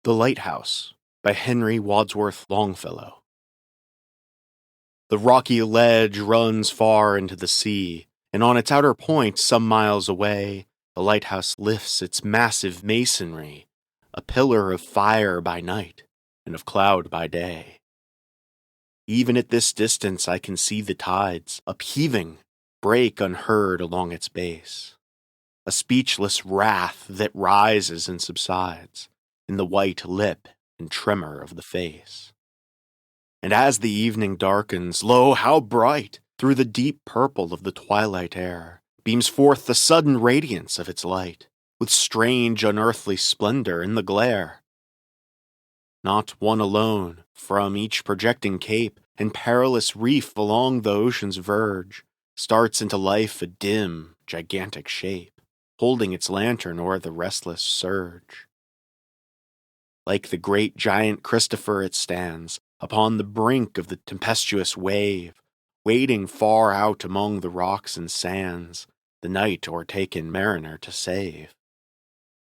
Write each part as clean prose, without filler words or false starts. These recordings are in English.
The Lighthouse by Henry Wadsworth Longfellow. The rocky ledge runs far into the sea, and on its outer point, some miles away, the lighthouse lifts its massive masonry, a pillar of fire by night and of cloud by day. Even at this distance I can see the tides, upheaving, break unheard along its base, a speechless wrath that rises and subsides in the white lip and tremor of the face. And as the evening darkens, lo, how bright, through the deep purple of the twilight air, beams forth the sudden radiance of its light, with strange unearthly splendor in the glare. Not one alone, from each projecting cape and perilous reef along the ocean's verge, starts into life a dim, gigantic shape, holding its lantern o'er the restless surge. Like the great giant Christopher it stands, upon the brink of the tempestuous wave, waiting far out among the rocks and sands, the night o'ertaken mariner to save.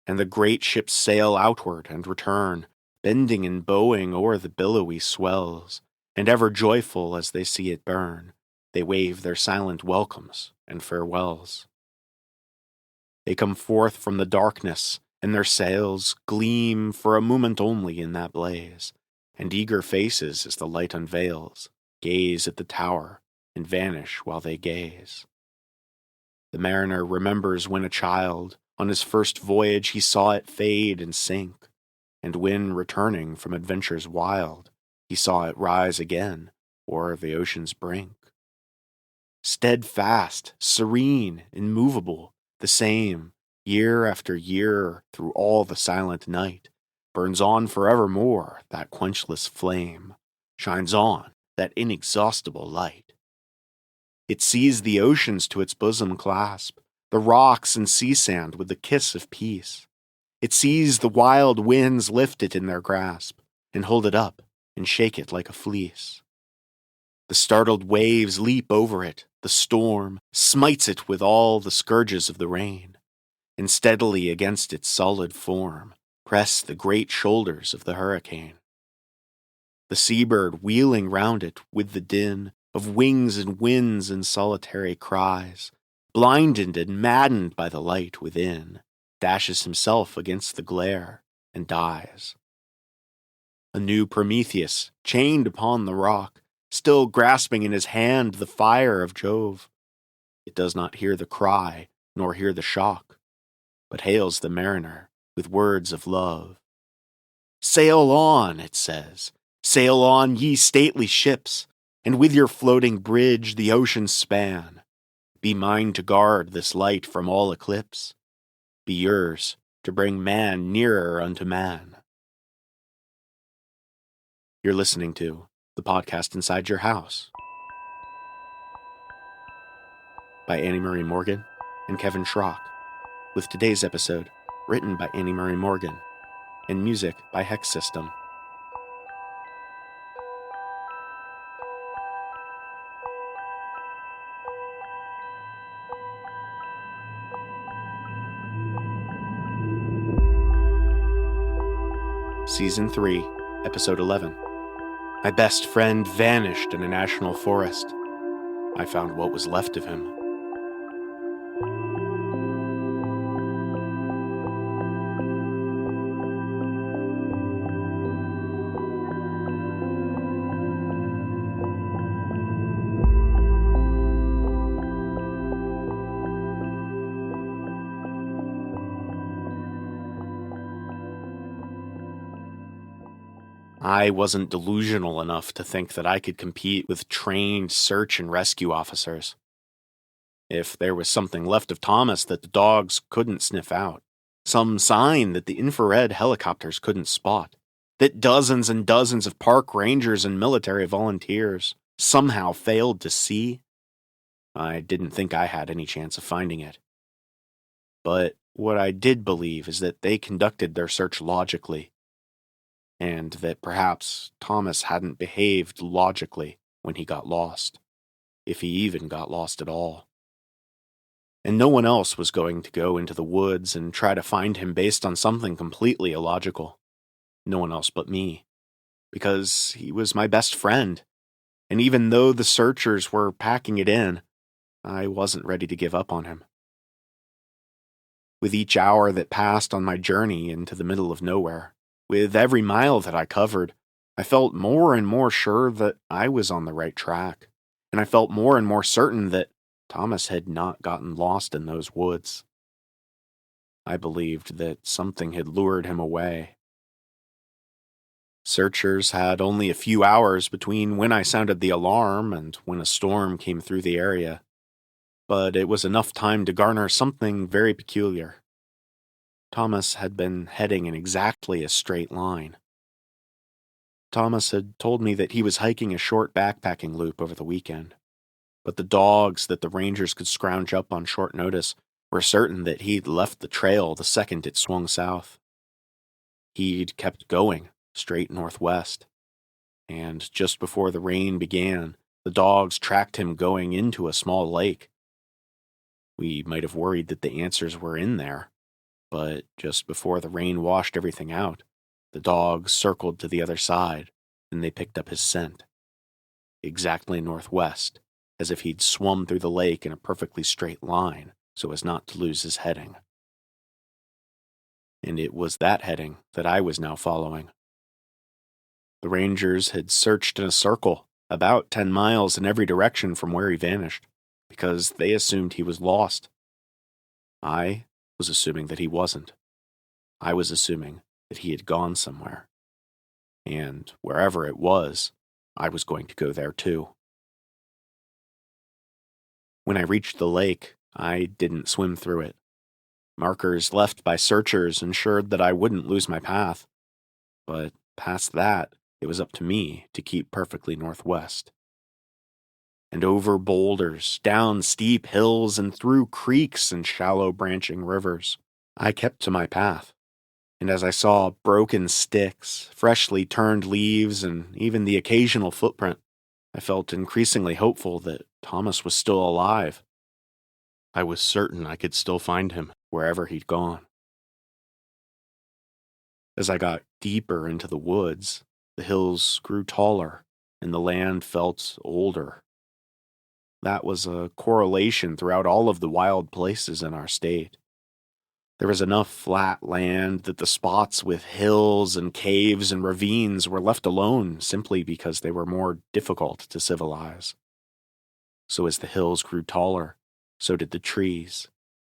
And the great ships sail outward and return, bending and bowing o'er the billowy swells, and ever joyful as they see it burn, they wave their silent welcomes and farewells. They come forth from the darkness, and their sails gleam for a moment only in that blaze, and eager faces, as the light unveils, gaze at the tower and vanish while they gaze. The mariner remembers when a child, on his first voyage he saw it fade and sink, and when, returning from adventures wild, he saw it rise again o'er the ocean's brink. Steadfast, serene, immovable, the same, year after year, through all the silent night, burns on forevermore that quenchless flame, shines on that inexhaustible light. It sees the oceans to its bosom clasp, the rocks and sea sand with the kiss of peace. It sees the wild winds lift it in their grasp, and hold it up, and shake it like a fleece. The startled waves leap over it, the storm smites it with all the scourges of the rain, and steadily against its solid form press the great shoulders of the hurricane. The seabird wheeling round it with the din of wings and winds and solitary cries, blinded and maddened by the light within, dashes himself against the glare and dies. A new Prometheus, chained upon the rock, still grasping in his hand the fire of Jove. It does not hear the cry, nor hear the shock, but hails the mariner with words of love. "Sail on," it says, "sail on, ye stately ships, and with your floating bridge the ocean span. Be mine to guard this light from all eclipse. Be yours to bring man nearer unto man." You're listening to the podcast Inside Your House by Annie Marie Morgan and Kevin Schrock, with today's episode written by Annie Marie Morgan and music by Hex System. Season 3, Episode 11. My best friend vanished in a national forest. I found what was left of him. I wasn't delusional enough to think that I could compete with trained search and rescue officers. If there was something left of Thomas that the dogs couldn't sniff out, some sign that the infrared helicopters couldn't spot, that dozens and dozens of park rangers and military volunteers somehow failed to see, I didn't think I had any chance of finding it. But what I did believe is that they conducted their search logically, and that perhaps Thomas hadn't behaved logically when he got lost, if he even got lost at all. And no one else was going to go into the woods and try to find him based on something completely illogical. No one else but me, because he was my best friend. And even though the searchers were packing it in, I wasn't ready to give up on him. With each hour that passed on my journey into the middle of nowhere, with every mile that I covered, I felt more and more sure that I was on the right track, and I felt more and more certain that Thomas had not gotten lost in those woods. I believed that something had lured him away. Searchers had only a few hours between when I sounded the alarm and when a storm came through the area, but it was enough time to garner something very peculiar. Thomas had been heading in exactly a straight line. Thomas had told me that he was hiking a short backpacking loop over the weekend, but the dogs that the rangers could scrounge up on short notice were certain that he'd left the trail the second it swung south. He'd kept going, straight northwest, and just before the rain began, the dogs tracked him going into a small lake. We might have worried that the answers were in there, but just before the rain washed everything out, the dogs circled to the other side, and they picked up his scent. Exactly northwest, as if he'd swum through the lake in a perfectly straight line so as not to lose his heading. And it was that heading that I was now following. The rangers had searched in a circle, about 10 miles in every direction from where he vanished, because they assumed he was lost. I was assuming that he wasn't. I was assuming that he had gone somewhere. And wherever it was, I was going to go there too. When I reached the lake, I didn't swim through it. Markers left by searchers ensured that I wouldn't lose my path. But past that, it was up to me to keep perfectly northwest. And over boulders, down steep hills, and through creeks and shallow branching rivers, I kept to my path. And as I saw broken sticks, freshly turned leaves, and even the occasional footprint, I felt increasingly hopeful that Thomas was still alive. I was certain I could still find him wherever he'd gone. As I got deeper into the woods, the hills grew taller, and the land felt older. That was a correlation throughout all of the wild places in our state. There was enough flat land that the spots with hills and caves and ravines were left alone simply because they were more difficult to civilize. So as the hills grew taller, so did the trees,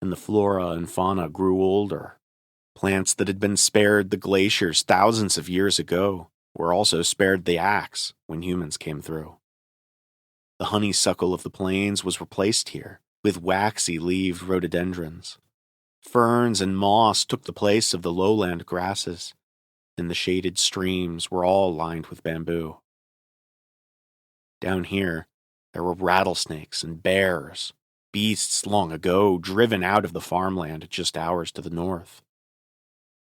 and the flora and fauna grew older. Plants that had been spared the glaciers thousands of years ago were also spared the axe when humans came through. The honeysuckle of the plains was replaced here with waxy-leaved rhododendrons. Ferns and moss took the place of the lowland grasses, and the shaded streams were all lined with bamboo. Down here, there were rattlesnakes and bears, beasts long ago driven out of the farmland just hours to the north.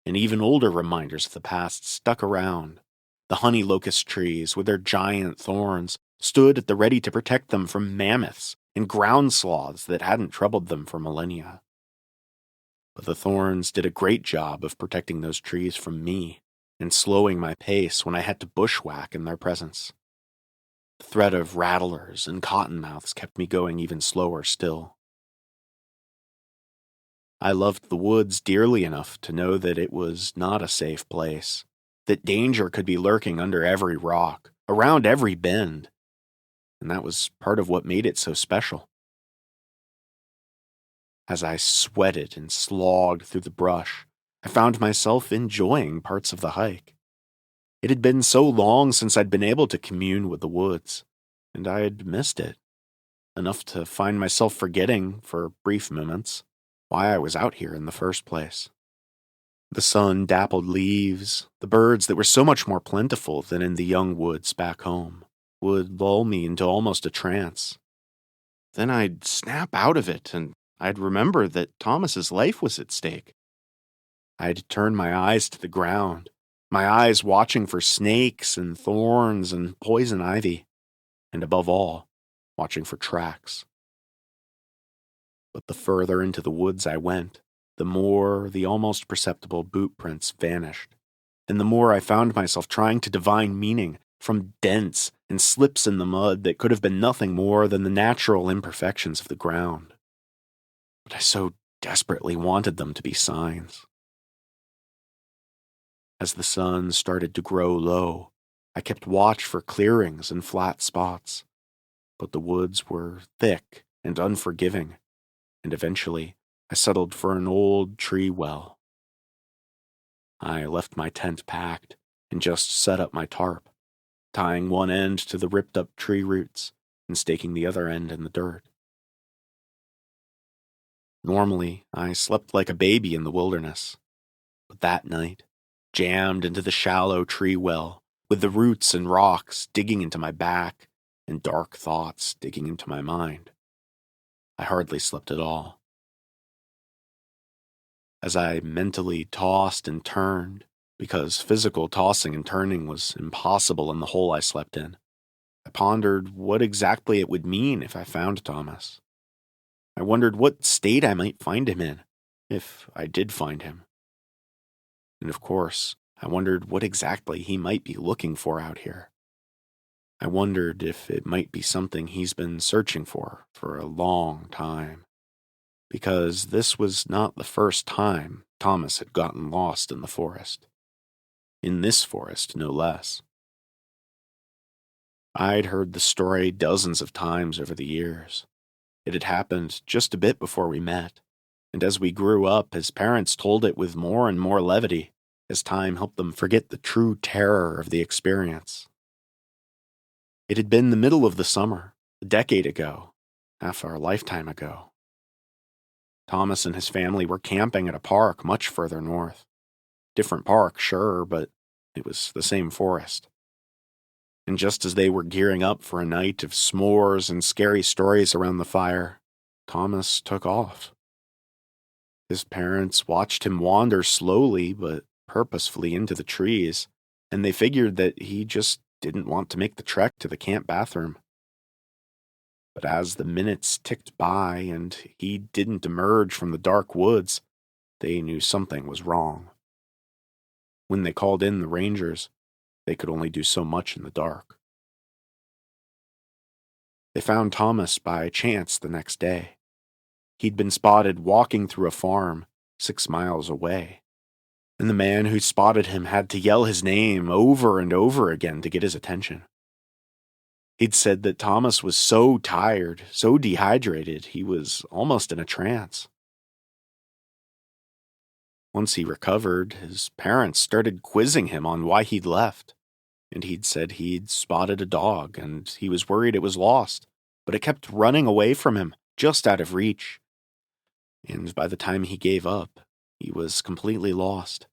And even older reminders of the past stuck around. The honey locust trees, with their giant thorns, stood at the ready to protect them from mammoths and ground sloths that hadn't troubled them for millennia. But the thorns did a great job of protecting those trees from me and slowing my pace when I had to bushwhack in their presence. The threat of rattlers and cottonmouths kept me going even slower still. I loved the woods dearly enough to know that it was not a safe place, that danger could be lurking under every rock, around every bend, and that was part of what made it so special. As I sweated and slogged through the brush, I found myself enjoying parts of the hike. It had been so long since I'd been able to commune with the woods, and I had missed it, enough to find myself forgetting, for brief moments, why I was out here in the first place. The sun dappled leaves, the birds that were so much more plentiful than in the young woods back home, would lull me into almost a trance. Then I'd snap out of it, and I'd remember that Thomas's life was at stake. I'd turn my eyes to the ground, my eyes watching for snakes and thorns and poison ivy, and above all, watching for tracks. But the further into the woods I went, the more the almost perceptible boot prints vanished, and the more I found myself trying to divine meaning from dents and slips in the mud that could have been nothing more than the natural imperfections of the ground. But I so desperately wanted them to be signs. As the sun started to grow low, I kept watch for clearings and flat spots, but the woods were thick and unforgiving, and eventually I settled for an old tree well. I left my tent packed and just set up my tarp, tying one end to the ripped-up tree roots and staking the other end in the dirt. Normally, I slept like a baby in the wilderness, but that night, jammed into the shallow tree well, with the roots and rocks digging into my back and dark thoughts digging into my mind, I hardly slept at all. As I mentally tossed and turned, because physical tossing and turning was impossible in the hole I slept in, I pondered what exactly it would mean if I found Thomas. I wondered what state I might find him in, if I did find him. And of course, I wondered what exactly he might be looking for out here. I wondered if it might be something he's been searching for a long time. Because this was not the first time Thomas had gotten lost in the forest. In this forest, no less. I'd heard the story dozens of times over the years. It had happened just a bit before we met, and as we grew up, his parents told it with more and more levity, as time helped them forget the true terror of the experience. It had been the middle of the summer, a decade ago, half our lifetime ago. Thomas and his family were camping at a park much further north. Different park, sure, but it was the same forest. And just as they were gearing up for a night of s'mores and scary stories around the fire, Thomas took off. His parents watched him wander slowly but purposefully into the trees, and they figured that he just didn't want to make the trek to the camp bathroom. But as the minutes ticked by and he didn't emerge from the dark woods, they knew something was wrong. When they called in the rangers, they could only do so much in the dark. They found Thomas by chance the next day. He'd been spotted walking through a farm 6 miles away, and the man who spotted him had to yell his name over and over again to get his attention. He'd said that Thomas was so tired, so dehydrated, he was almost in a trance. Once he recovered, his parents started quizzing him on why he'd left, and he'd said he'd spotted a dog and he was worried it was lost, but it kept running away from him, just out of reach. And by the time he gave up, he was completely lost.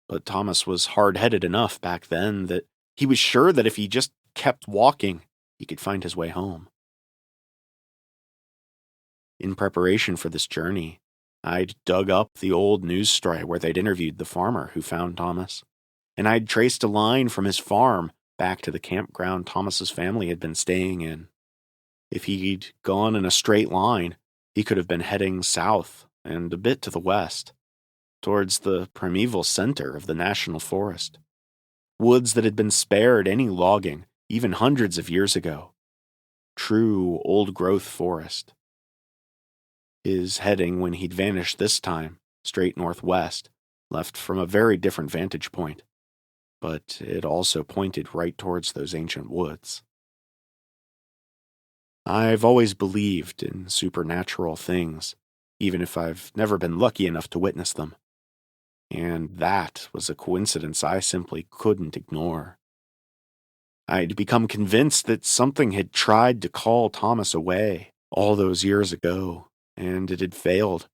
But Thomas was hard-headed enough back then that he was sure that if he just kept walking, he could find his way home. In preparation for this journey, I'd dug up the old news story where they'd interviewed the farmer who found Thomas, and I'd traced a line from his farm back to the campground Thomas's family had been staying in. If he'd gone in a straight line, he could have been heading south and a bit to the west, towards the primeval center of the national forest. Woods that had been spared any logging, even hundreds of years ago. True old-growth forest. His heading, when he'd vanished this time, straight northwest, left from a very different vantage point, but it also pointed right towards those ancient woods. I've always believed in supernatural things, even if I've never been lucky enough to witness them. And that was a coincidence I simply couldn't ignore. I'd become convinced that something had tried to call Thomas away all those years ago, and it had failed.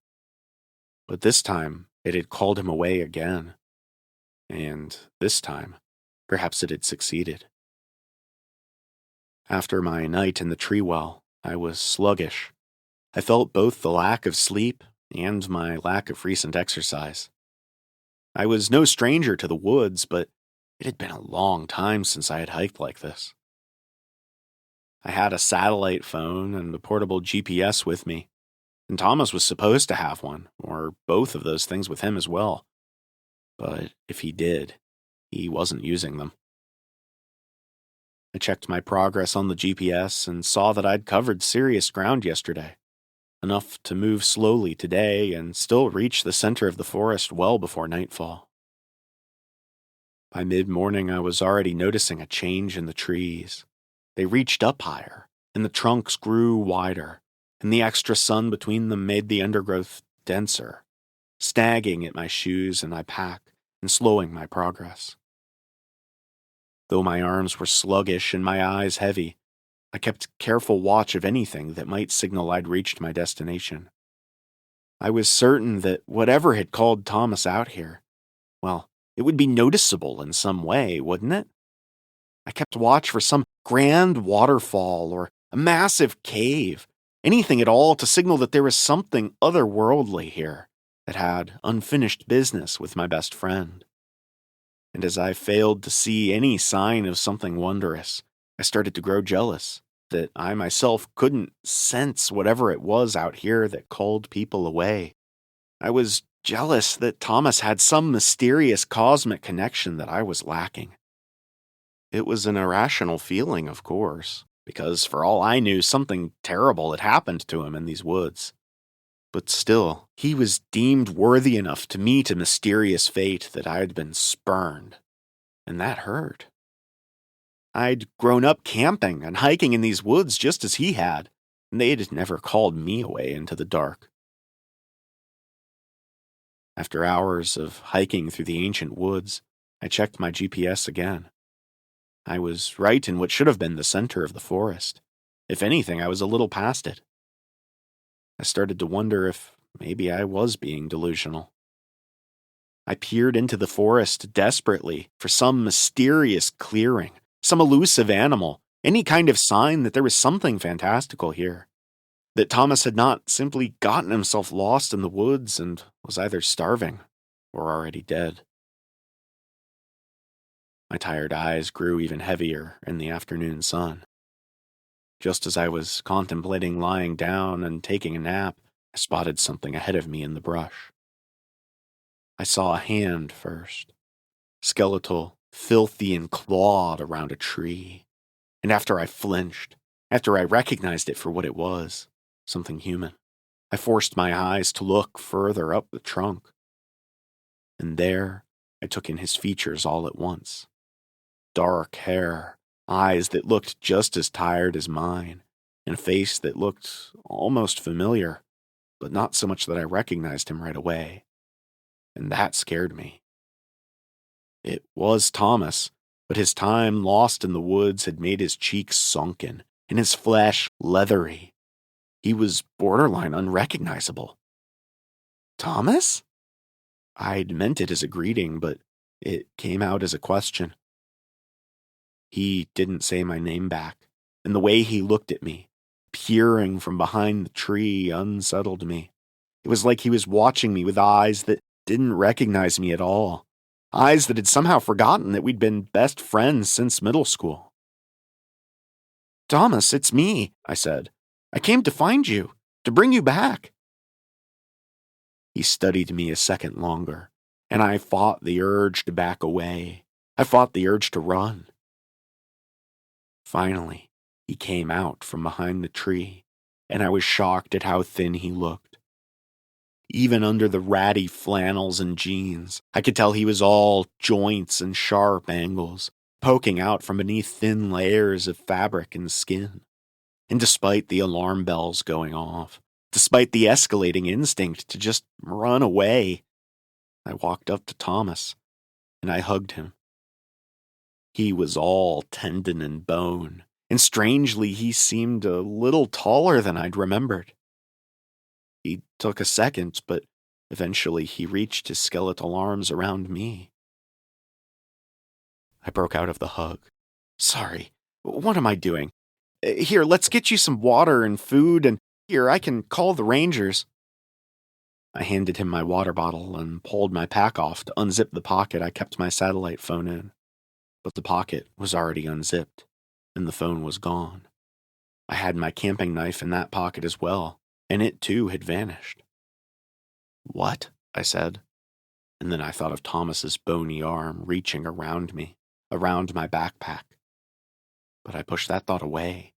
But this time, it had called him away again. And this time, perhaps it had succeeded. After my night in the tree well, I was sluggish. I felt both the lack of sleep and my lack of recent exercise. I was no stranger to the woods, but it had been a long time since I had hiked like this. I had a satellite phone and a portable GPS with me, and Thomas was supposed to have one, or both of those things with him as well. But if he did, he wasn't using them. I checked my progress on the GPS and saw that I'd covered serious ground yesterday, enough to move slowly today and still reach the center of the forest well before nightfall. By mid-morning, I was already noticing a change in the trees. They reached up higher, and the trunks grew wider, and the extra sun between them made the undergrowth denser, snagging at my shoes and my pack and slowing my progress. Though my arms were sluggish and my eyes heavy, I kept careful watch of anything that might signal I'd reached my destination. I was certain that whatever had called Thomas out here, well, it would be noticeable in some way, wouldn't it? I kept watch for some grand waterfall or a massive cave, anything at all to signal that there was something otherworldly here that had unfinished business with my best friend. And as I failed to see any sign of something wondrous, I started to grow jealous that I myself couldn't sense whatever it was out here that called people away. I was jealous that Thomas had some mysterious cosmic connection that I was lacking. It was an irrational feeling, of course, because for all I knew, something terrible had happened to him in these woods. But still, he was deemed worthy enough to meet a mysterious fate that I had been spurned, and that hurt. I'd grown up camping and hiking in these woods just as he had, and they'd never called me away into the dark. After hours of hiking through the ancient woods, I checked my GPS again. I was right in what should have been the center of the forest. If anything, I was a little past it. I started to wonder if maybe I was being delusional. I peered into the forest desperately for some mysterious clearing, some elusive animal, any kind of sign that there was something fantastical here. That Thomas had not simply gotten himself lost in the woods and was either starving or already dead. My tired eyes grew even heavier in the afternoon sun. Just as I was contemplating lying down and taking a nap, I spotted something ahead of me in the brush. I saw a hand first, skeletal, filthy, and clawed around a tree. And after I flinched, after I recognized it for what it was, something human, I forced my eyes to look further up the trunk. And there, I took in his features all at once. Dark hair, eyes that looked just as tired as mine, and a face that looked almost familiar, but not so much that I recognized him right away. And that scared me. It was Thomas, but his time lost in the woods had made his cheeks sunken and his flesh leathery. He was borderline unrecognizable. Thomas? I'd meant it as a greeting, but it came out as a question. He didn't say my name back, and the way he looked at me, peering from behind the tree, unsettled me. It was like he was watching me with eyes that didn't recognize me at all, eyes that had somehow forgotten that we'd been best friends since middle school. Thomas, it's me, I said. I came to find you, to bring you back. He studied me a second longer, and I fought the urge to back away. I fought the urge to run. Finally, he came out from behind the tree, and I was shocked at how thin he looked. Even under the ratty flannels and jeans, I could tell he was all joints and sharp angles, poking out from beneath thin layers of fabric and skin. And despite the alarm bells going off, despite the escalating instinct to just run away, I walked up to Thomas, and I hugged him. He was all tendon and bone, and strangely he seemed a little taller than I'd remembered. He took a second, but eventually he reached his skeletal arms around me. I broke out of the hug. Sorry, what am I doing? Here, let's get you some water and food, and here, I can call the rangers. I handed him my water bottle and pulled my pack off to unzip the pocket I kept my satellite phone in. But the pocket was already unzipped, and the phone was gone. I had my camping knife in that pocket as well, and it too had vanished. What? I said. And then I thought of Thomas's bony arm reaching around me, around my backpack. But I pushed that thought away.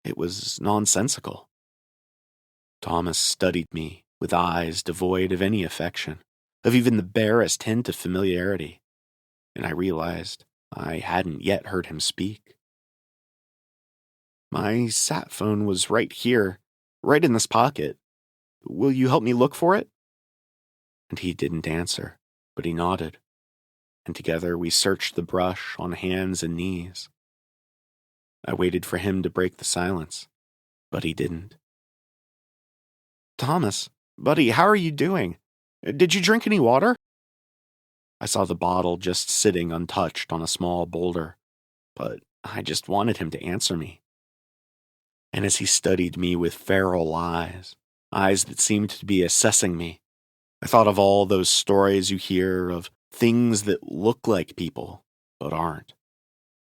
It was nonsensical. Thomas studied me with eyes devoid of any affection, of even the barest hint of familiarity, and I realized I hadn't yet heard him speak. My sat phone was right here, right in this pocket. Will you help me look for it? And he didn't answer, but he nodded, and together we searched the brush on hands and knees. I waited for him to break the silence, but he didn't. Thomas, buddy, how are you doing? Did you drink any water? I saw the bottle just sitting untouched on a small boulder, but I just wanted him to answer me. And as he studied me with feral eyes that seemed to be assessing me, I thought of all those stories you hear of things that look like people, but aren't.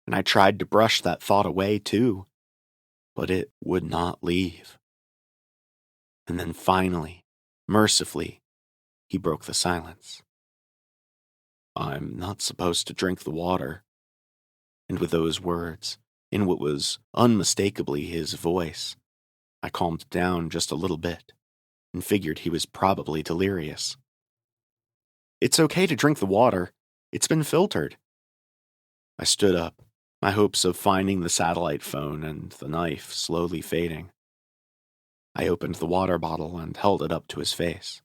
And I tried to brush that thought away too, but it would not leave. And then finally, mercifully, he broke the silence. I'm not supposed to drink the water. And with those words, in what was unmistakably his voice, I calmed down just a little bit and figured he was probably delirious. It's okay to drink the water. It's been filtered. I stood up, my hopes of finding the satellite phone and the knife slowly fading. I opened the water bottle and held it up to his face.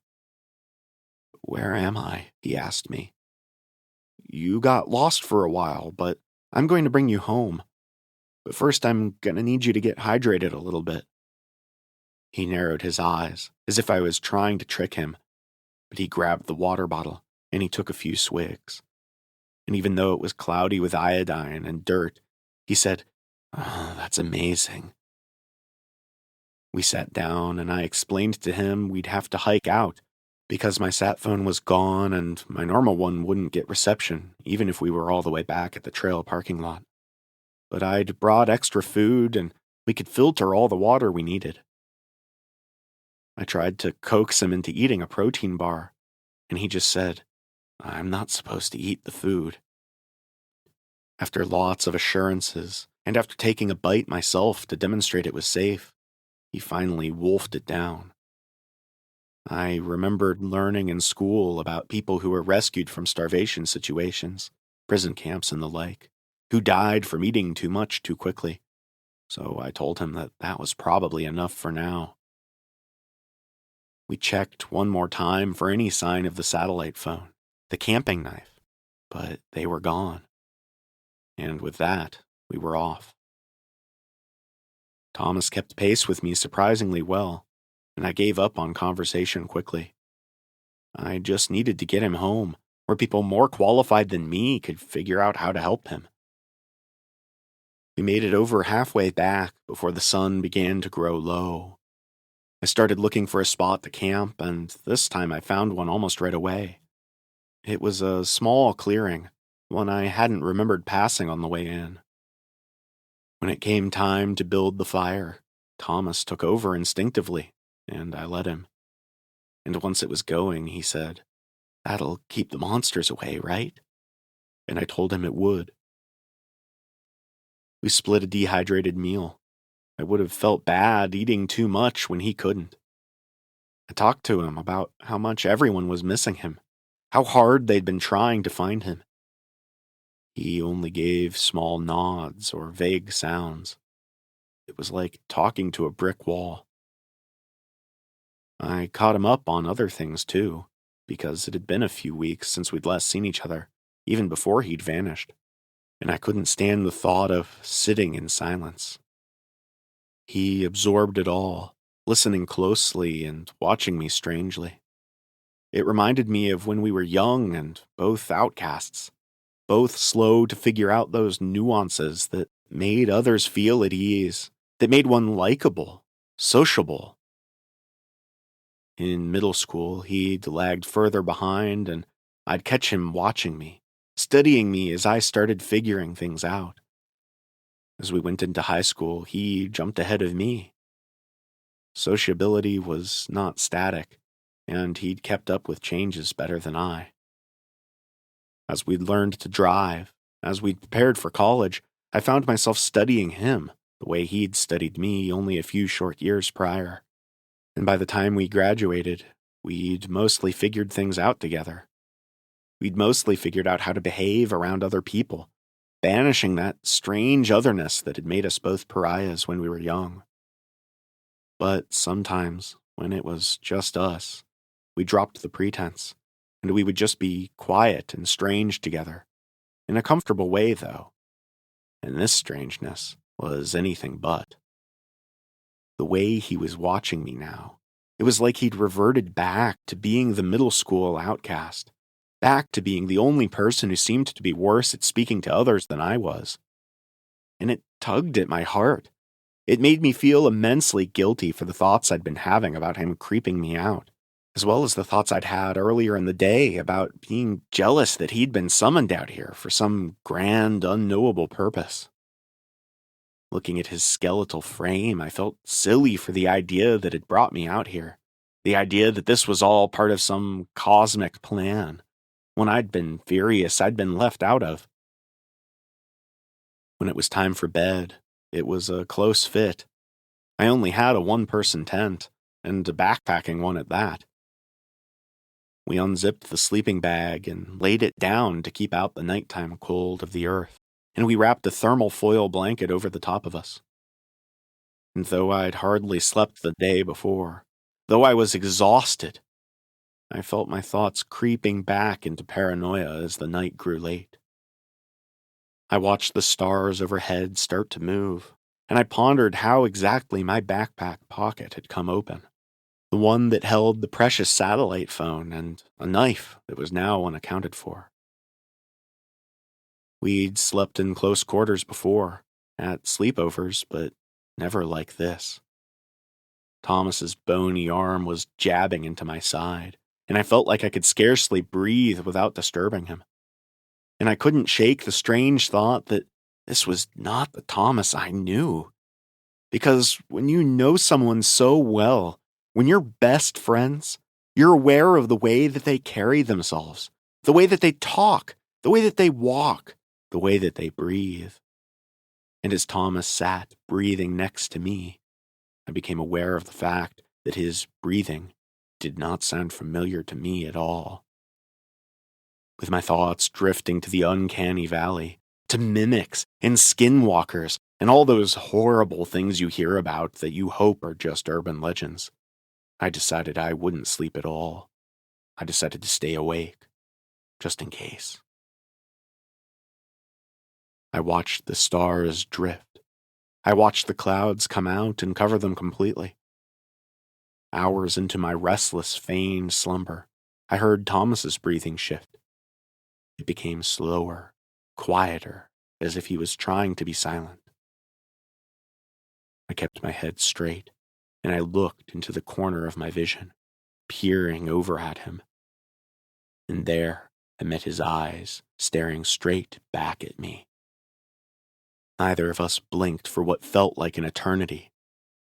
Where am I? He asked me. You got lost for a while, but I'm going to bring you home. But first I'm going to need you to get hydrated a little bit. He narrowed his eyes, as if I was trying to trick him, but he grabbed the water bottle and he took a few swigs. And even though it was cloudy with iodine and dirt, he said, "Oh, that's amazing." We sat down and I explained to him we'd have to hike out because my sat phone was gone and my normal one wouldn't get reception, even if we were all the way back at the trail parking lot. But I'd brought extra food and we could filter all the water we needed. I tried to coax him into eating a protein bar, and he just said, I'm not supposed to eat the food. After lots of assurances, and after taking a bite myself to demonstrate it was safe, he finally wolfed it down. I remembered learning in school about people who were rescued from starvation situations, prison camps and the like, who died from eating too much too quickly. So I told him that was probably enough for now. We checked one more time for any sign of the satellite phone, the camping knife, but they were gone. And with that, we were off. Thomas kept pace with me surprisingly well, and I gave up on conversation quickly. I just needed to get him home, where people more qualified than me could figure out how to help him. We made it over halfway back before the sun began to grow low. I started looking for a spot to camp, and this time I found one almost right away. It was a small clearing, one I hadn't remembered passing on the way in. When it came time to build the fire, Thomas took over instinctively, and I let him. And once it was going, he said, "That'll keep the monsters away, right?" And I told him it would. We split a dehydrated meal. I would have felt bad eating too much when he couldn't. I talked to him about how much everyone was missing him, how hard they'd been trying to find him. He only gave small nods or vague sounds. It was like talking to a brick wall. I caught him up on other things too, because it had been a few weeks since we'd last seen each other, even before he'd vanished, and I couldn't stand the thought of sitting in silence. He absorbed it all, listening closely and watching me strangely. It reminded me of when we were young and both outcasts, both slow to figure out those nuances that made others feel at ease, that made one likable, sociable. In middle school, he'd lagged further behind, and I'd catch him watching me, studying me as I started figuring things out. As we went into high school, he jumped ahead of me. Sociability was not static, and he'd kept up with changes better than I. As we'd learned to drive, as we'd prepared for college, I found myself studying him the way he'd studied me only a few short years prior. And by the time we graduated, we'd mostly figured things out together. We'd mostly figured out how to behave around other people, banishing that strange otherness that had made us both pariahs when we were young. But sometimes, when it was just us, we dropped the pretense, and we would just be quiet and strange together. In a comfortable way, though. And this strangeness was anything but. The way he was watching me now, it was like he'd reverted back to being the middle school outcast, back to being the only person who seemed to be worse at speaking to others than I was. And it tugged at my heart. It made me feel immensely guilty for the thoughts I'd been having about him creeping me out, as well as the thoughts I'd had earlier in the day about being jealous that he'd been summoned out here for some grand, unknowable purpose. Looking at his skeletal frame, I felt silly for the idea that had brought me out here, the idea that this was all part of some cosmic plan, one I'd been furious I'd been left out of. When it was time for bed, it was a close fit. I only had a one-person tent, and a backpacking one at that. We unzipped the sleeping bag and laid it down to keep out the nighttime cold of the earth, and we wrapped a thermal foil blanket over the top of us. And though I'd hardly slept the day before, though I was exhausted, I felt my thoughts creeping back into paranoia as the night grew late. I watched the stars overhead start to move, and I pondered how exactly my backpack pocket had come open. The one that held the precious satellite phone and a knife that was now unaccounted for. We'd slept in close quarters before, at sleepovers, but never like this. Thomas's bony arm was jabbing into my side, and I felt like I could scarcely breathe without disturbing him. And I couldn't shake the strange thought that this was not the Thomas I knew. Because when you know someone so well, when you're best friends, you're aware of the way that they carry themselves, the way that they talk, the way that they walk, the way that they breathe. And as Thomas sat breathing next to me, I became aware of the fact that his breathing did not sound familiar to me at all. With my thoughts drifting to the uncanny valley, to mimics and skinwalkers and all those horrible things you hear about that you hope are just urban legends, I decided I wouldn't sleep at all. I decided to stay awake, just in case. I watched the stars drift. I watched the clouds come out and cover them completely. Hours into my restless, feigned slumber, I heard Thomas's breathing shift. It became slower, quieter, as if he was trying to be silent. I kept my head straight, and I looked into the corner of my vision, peering over at him. And there I met his eyes, staring straight back at me. Neither of us blinked for what felt like an eternity,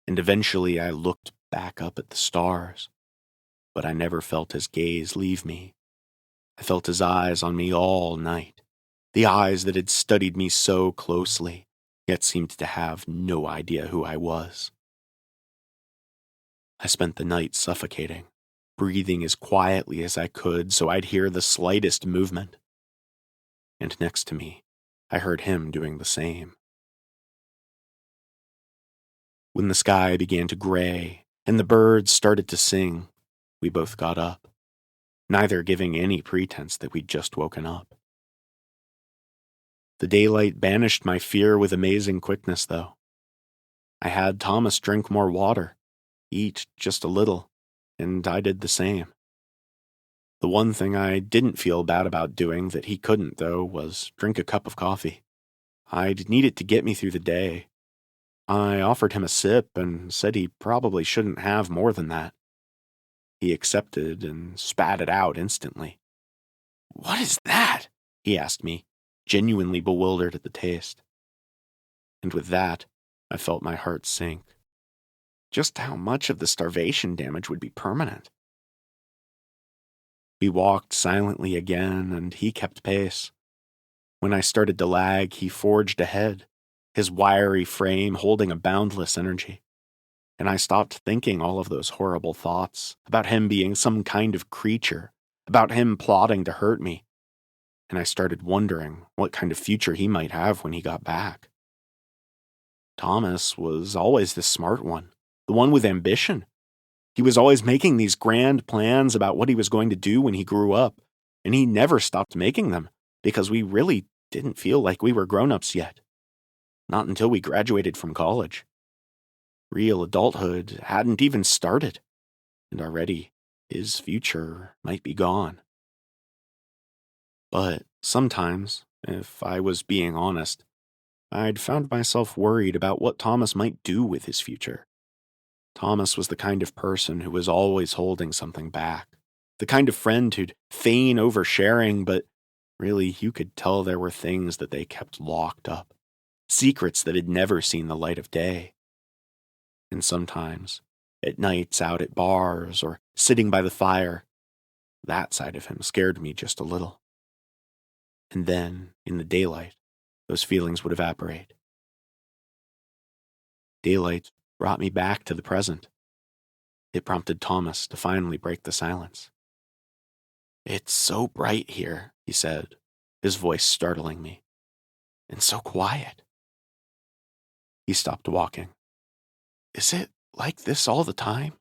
and eventually I looked back up at the stars, but I never felt his gaze leave me. I felt his eyes on me all night, the eyes that had studied me so closely, yet seemed to have no idea who I was. I spent the night suffocating, breathing as quietly as I could so I'd hear the slightest movement. And next to me, I heard him doing the same. When the sky began to gray and the birds started to sing, we both got up, neither giving any pretense that we'd just woken up. The daylight banished my fear with amazing quickness, though. I had Thomas drink more water, eat just a little, and I did the same. The one thing I didn't feel bad about doing that he couldn't, though, was drink a cup of coffee. I'd need it to get me through the day. I offered him a sip and said he probably shouldn't have more than that. He accepted and spat it out instantly. "What is that?" he asked me, genuinely bewildered at the taste. And with that, I felt my heart sink. Just how much of the starvation damage would be permanent? We walked silently again, and he kept pace. When I started to lag, he forged ahead, his wiry frame holding a boundless energy. And I stopped thinking all of those horrible thoughts about him being some kind of creature, about him plotting to hurt me. And I started wondering what kind of future he might have when he got back. Thomas was always the smart one, the one with ambition. He was always making these grand plans about what he was going to do when he grew up, and he never stopped making them because we really didn't feel like we were grown-ups yet. Not until we graduated from college. Real adulthood hadn't even started, and already his future might be gone. But sometimes, if I was being honest, I'd found myself worried about what Thomas might do with his future. Thomas was the kind of person who was always holding something back, the kind of friend who'd feign oversharing, but really you could tell there were things that they kept locked up, secrets that had never seen the light of day. And sometimes, at nights out at bars or sitting by the fire, that side of him scared me just a little. And then, in the daylight, those feelings would evaporate. Daylight brought me back to the present. It prompted Thomas to finally break the silence. "It's so bright here," he said, his voice startling me, "and so quiet." He stopped walking. "Is it like this all the time?"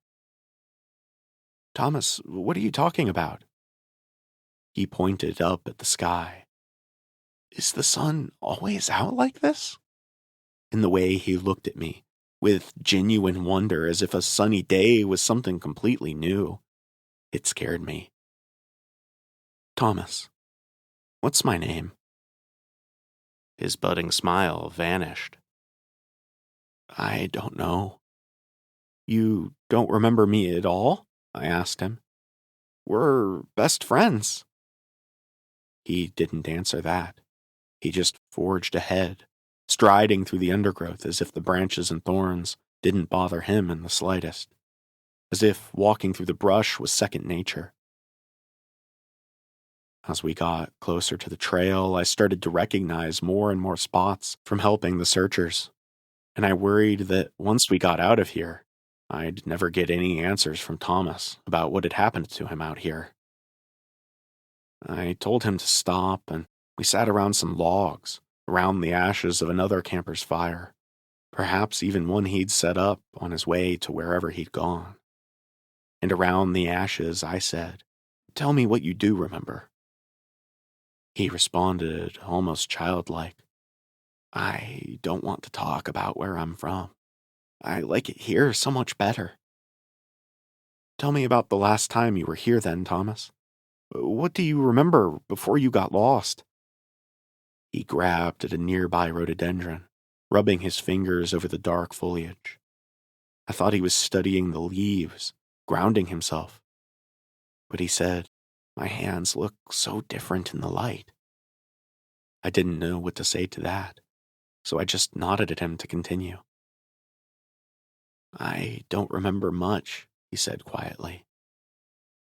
"Thomas, what are you talking about?" He pointed up at the sky. "Is the sun always out like this?" In the way he looked at me, with genuine wonder as if a sunny day was something completely new, it scared me. "Thomas, what's my name?" His budding smile vanished. "I don't know." "You don't remember me at all?" I asked him. "We're best friends." He didn't answer that. He just forged ahead, striding through the undergrowth as if the branches and thorns didn't bother him in the slightest, as if walking through the brush was second nature. As we got closer to the trail, I started to recognize more and more spots from helping the searchers, and I worried that once we got out of here, I'd never get any answers from Thomas about what had happened to him out here. I told him to stop, and we sat around some logs, around the ashes of another camper's fire, perhaps even one he'd set up on his way to wherever he'd gone. And around the ashes, I said, "Tell me what you do remember." He responded, almost childlike, "I don't want to talk about where I'm from. I like it here so much better." "Tell me about the last time you were here then, Thomas. What do you remember before you got lost?" He grabbed at a nearby rhododendron, rubbing his fingers over the dark foliage. I thought he was studying the leaves, grounding himself. But he said, "My hands look so different in the light." I didn't know what to say to that, so I just nodded at him to continue. "I don't remember much," he said quietly.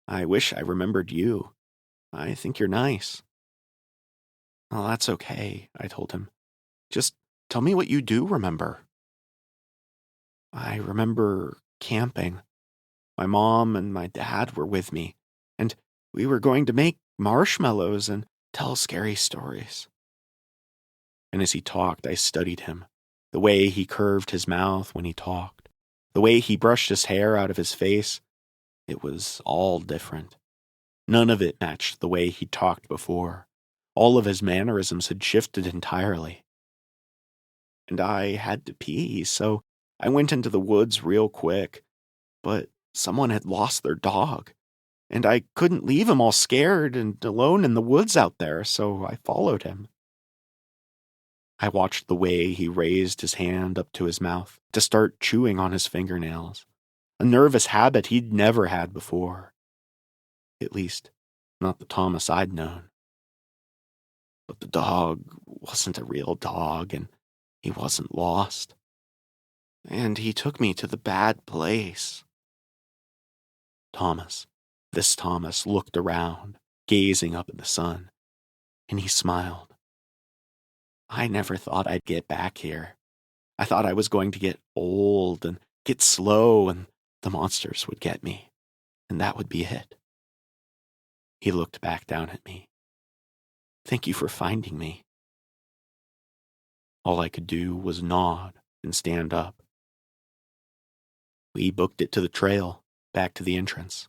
"I wish I remembered you. I think you're nice." "Well, that's okay," I told him. "Just tell me what you do remember." "I remember camping. My mom and my dad were with me, and we were going to make marshmallows and tell scary stories." And as he talked, I studied him, the way he curved his mouth when he talked, the way he brushed his hair out of his face. It was all different. None of it matched the way he talked before. All of his mannerisms had shifted entirely. And I had to pee, so I went into the woods real quick. But someone had lost their dog, and I couldn't leave him all scared and alone in the woods out there, so I followed him. I watched the way he raised his hand up to his mouth to start chewing on his fingernails, a nervous habit he'd never had before. At least, not the Thomas I'd known. But the dog wasn't a real dog, and he wasn't lost. And he took me to the bad place. "Thomas, This Thomas looked around, gazing up at the sun, and he smiled. I never thought I'd get back here. I thought I was going to get old and get slow and the monsters would get me, and that would be it. He looked back down at me. Thank you for finding me. All I could do was nod and stand up. We booked it to the trail, back to the entrance.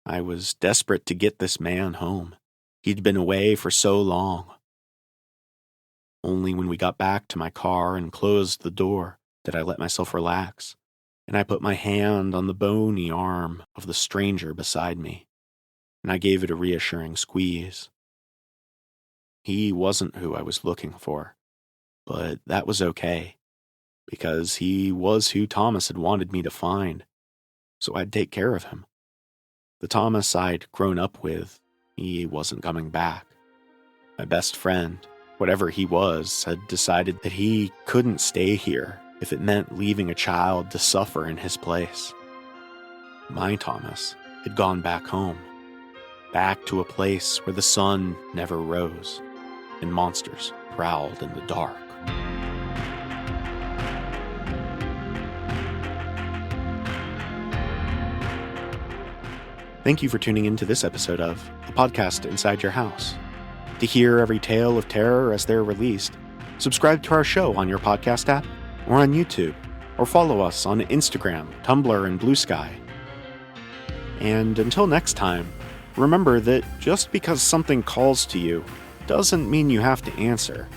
I was desperate to get this man home. He'd been away for so long. Only when we got back to my car and closed the door did I let myself relax, and I put my hand on the bony arm of the stranger beside me, and I gave it a reassuring squeeze. He wasn't who I was looking for, but that was okay, because he was who Thomas had wanted me to find, so I'd take care of him. The Thomas I'd grown up with, he wasn't coming back. My best friend, whatever he was, had decided that he couldn't stay here if it meant leaving a child to suffer in his place. My Thomas had gone back home, back to a place where the sun never rose and monsters prowled in the dark. Thank you for tuning in to this episode of The Podcast Inside Your House. To hear every tale of terror as they're released, subscribe to our show on your podcast app or on YouTube, or follow us on Instagram, Tumblr, and Blue Sky. And until next time, remember that just because something calls to you doesn't mean you have to answer.